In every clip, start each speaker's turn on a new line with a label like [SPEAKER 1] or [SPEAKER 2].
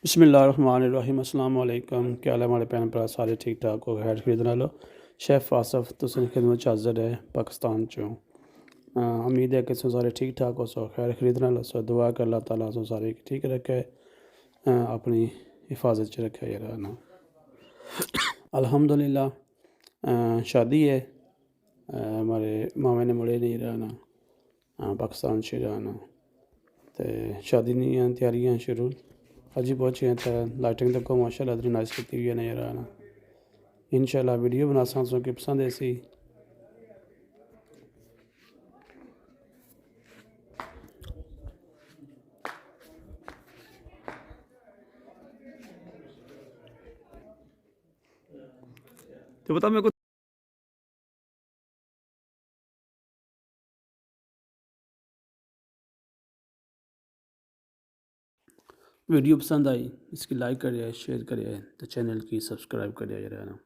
[SPEAKER 1] बिस्मिल्लाहिर्रहमानिर्रहीम अस्सलाम वालेकुम। क्या हाल है हमारे भैन भरा सारे ठीक ठाक हो खैर खरीदने लो। शेफ आसफ तुसें खिदमत च हाज़र है पाकिस्तान चो। उम्मीद है कि तुम सारे ठीक ठाक हो सो खैर खरीदने लो सो दुआ कर अल्लाह ताला तुम सारे ठीक रखे अपनी हिफाजत च रखे यार ना। अल्हम्दुलिल्लाह शादी है हमारे मामे ने मुड़े नहीं रहना पाकिस्तान से रहना तो शादी नहीं तैयारियां शुरू अज ही पहुँचे हैं तो लाइटिंग तक माशाल्लाह इतनी नाइस की हुई है नज़र आना। इंशाल्लाह वीडियो बना सो कि पसंद ऐसी तो बता मेरे को वीडियो पसंद आई इसकी लाइक करिए शेयर करिए तो चैनल की सब्सक्राइब करिए जरा ना।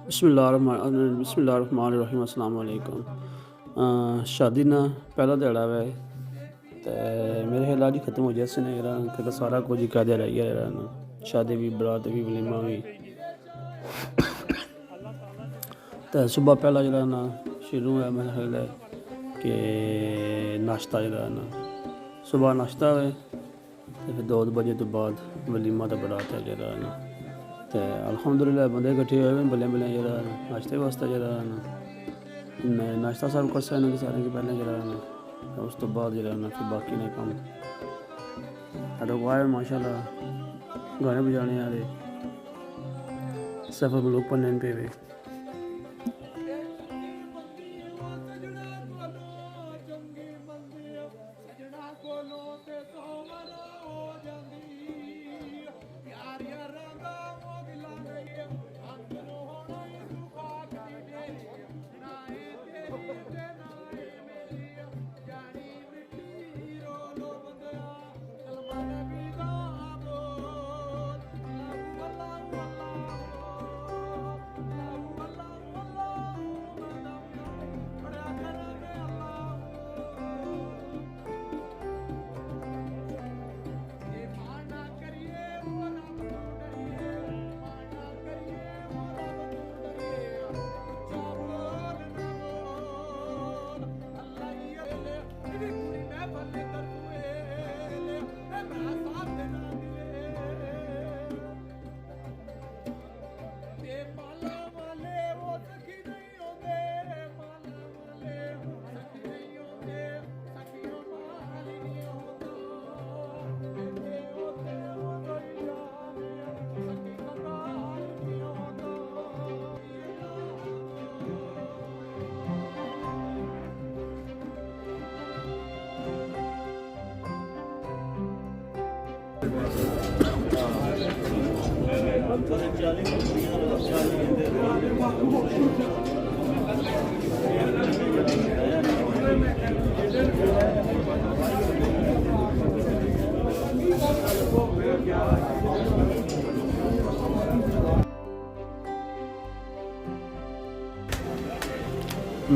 [SPEAKER 1] बिस्मिल्लाहिर्रहमानिर्रहीम अस्सलाम वालेकुम। शादी ना पहला दिहाड़ा वे तो मेरे ख्याल अज खत्म हो जाए ने क्योंकि सारा कुछ ही कह रही है ना शादी भी बरात भी वलीमा भी तो सुबह पहला जरा ना शुरू है मेरे ख्याल है कि नाश्ता जरा ना सुबह नाश्ता है तो फिर 2 बजे तो बाद वलीमा तो बरात है जरा ना तो अल्हम्दुलिल्लाह बंदे इकट्ठे हुए बल्ले बल्ले जरा नाश्ते वास्ते जरा ना नाश्ता सर्व कर सकते सारे के पहले जरा ना उस तो बाद जरा ना फिर बाकी ने कम आए माशाल्लाह गाने बजाने वाले सफ़र में लोग पढ़ने पे हुए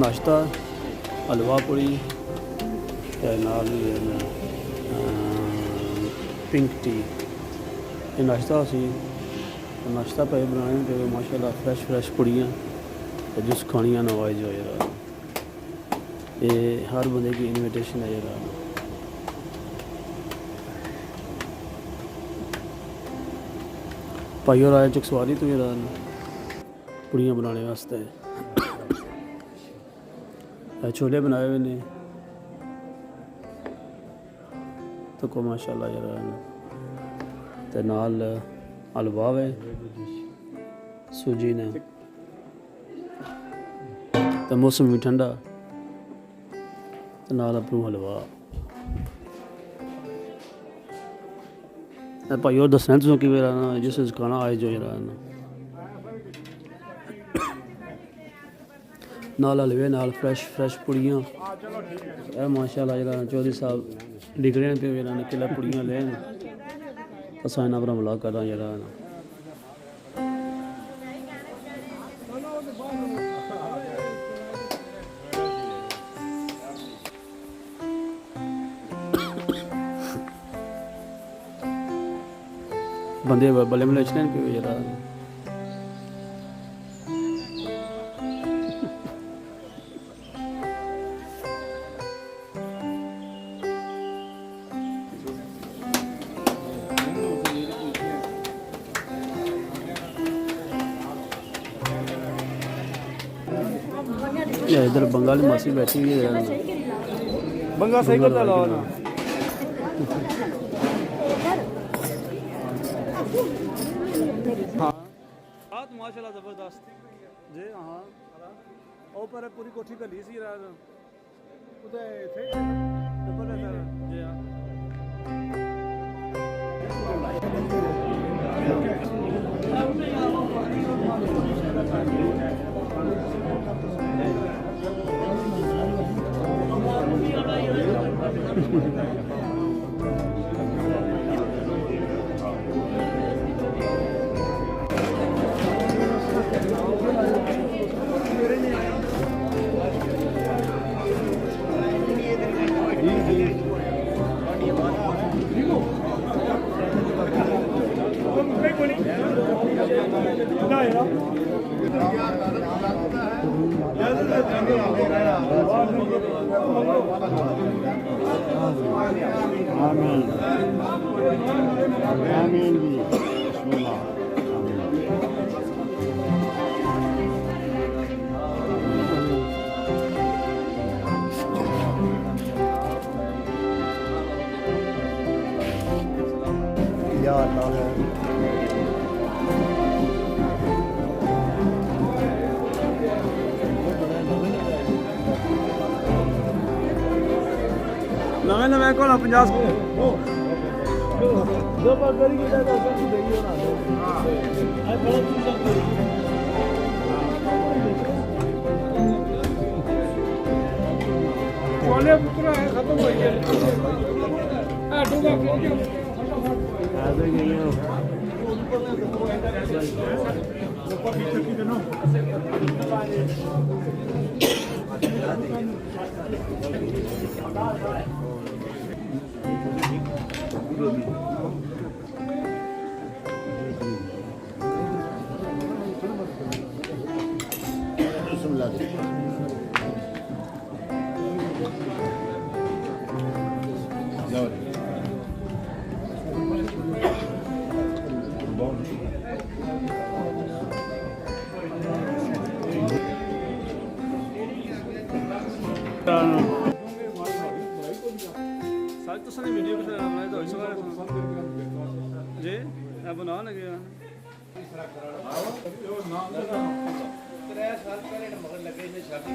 [SPEAKER 1] नाश्ता हलवा पूड़ी नाल पिंक टी ये नाश्ता सी नाश्ता पे बनाने पे माशाल्लाह फ्रैश पूड़ियाँ तो जिस खानियाँ नवाज हो यार ये हर बंदे की इन्विटेशन है यार भाई और आए चकसवारी तो यार पूड़ियाँ बनाने वास्ते छोले बनाए हुए ने तो को माशाल्लाह यार ते नाल हलवा है सूजी ने तो मौसम भी ठंडा तो नाल अपनू हलवा भाई और दसना तुम कि जिस खाना आए जो यार नाल हलवे नाल फ्रैश पुड़ियाँ माशाल्लाह जरा चौधरी साहब लिख रहे हैं पे जरा किला पुड़ियाँ लेन असां इन्हां पर हमला करां जरा बंदे बल्ले बल्ले चले पे जरा इधर बंगाली मासी बैठी हुई है
[SPEAKER 2] बंगा सही करता लाओ ना हाँ बात माशाल्लाह जबरदस्त जी हाँ और पर पूरी कोठी का ली सी रात उधर थे जबरदस्त जी हाँ
[SPEAKER 3] आमीन आमीन जी बिस्मिल्लाह या ताला
[SPEAKER 2] नवे नवे को 50 जो बात करी की जाता है सब देगी ना हां बड़ा चीज सब करी वाले पुत्र है खत्म हो गया हां डूबा के आ जाएंगे ऊपर पीछे की देनो साथ तो सारी वीडियो के साथ बनाए तो ऐसा जी अब बना लगे हैं 3 साल पहले मगर लगे ने शादी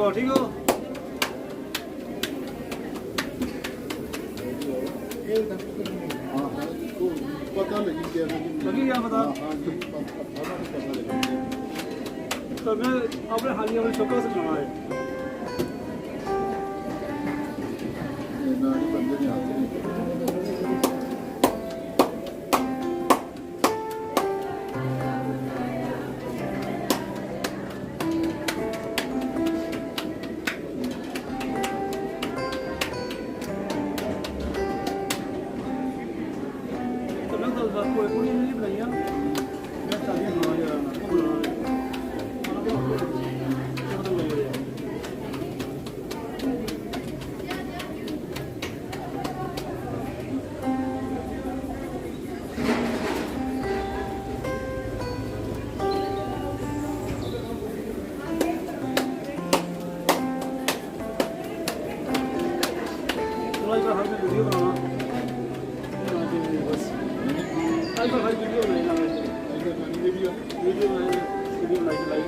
[SPEAKER 2] ਹੋ ਠੀਕ ਹੋ
[SPEAKER 3] ਪਤਾ ਲੱਗੀ ਕਿ
[SPEAKER 2] ਲੱਗੀ ਗਿਆ ਪਤਾ तो मैं अपने हालिया में शौक से बनाना है
[SPEAKER 3] ਇਹਨਾਂ ਹੀ ਬੰਦੇ ਨੇ ਆਤੇ
[SPEAKER 2] तो मैं तो बस कोई पूरी नहीं बनाई मैं सारी बना यार वीडियो बनाना बस आज हर वीडियो बनाना वीडियो लाइक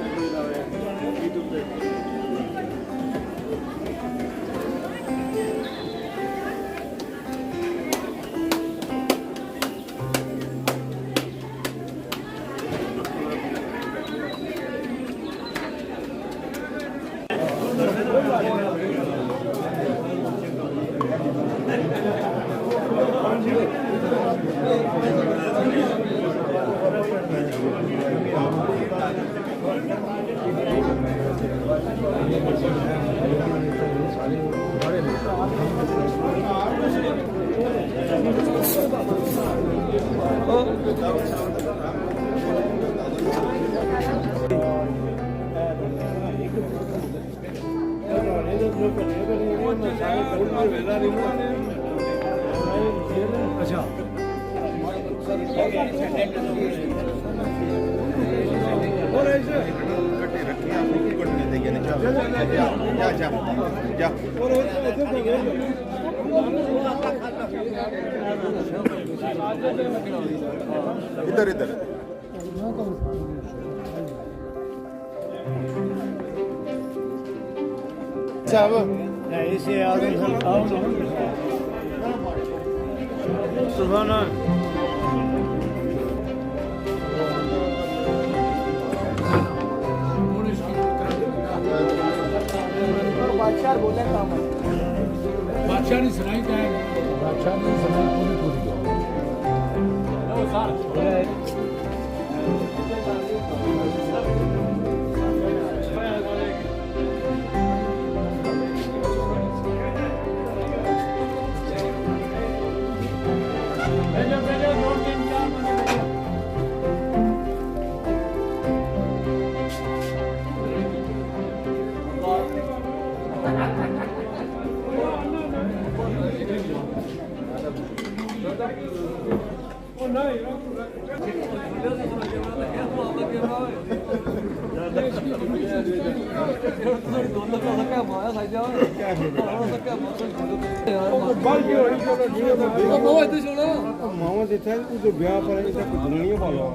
[SPEAKER 2] यूट्यूब पे अच्छा
[SPEAKER 3] इधर इधर
[SPEAKER 2] साहब ऐसे आदमी आओ सुभान बादशाह बोले काम बादशाह ने सुनाई क्या है बादशाह ने सुनाई पूरी पूरी
[SPEAKER 4] ਮਾਵਾ ਦਿੱਤਾ ਉਹ ਵਿਆਹ ਪਰ ਇਹ ਤਾਂ ਕੁਝ ਪਾਲਾ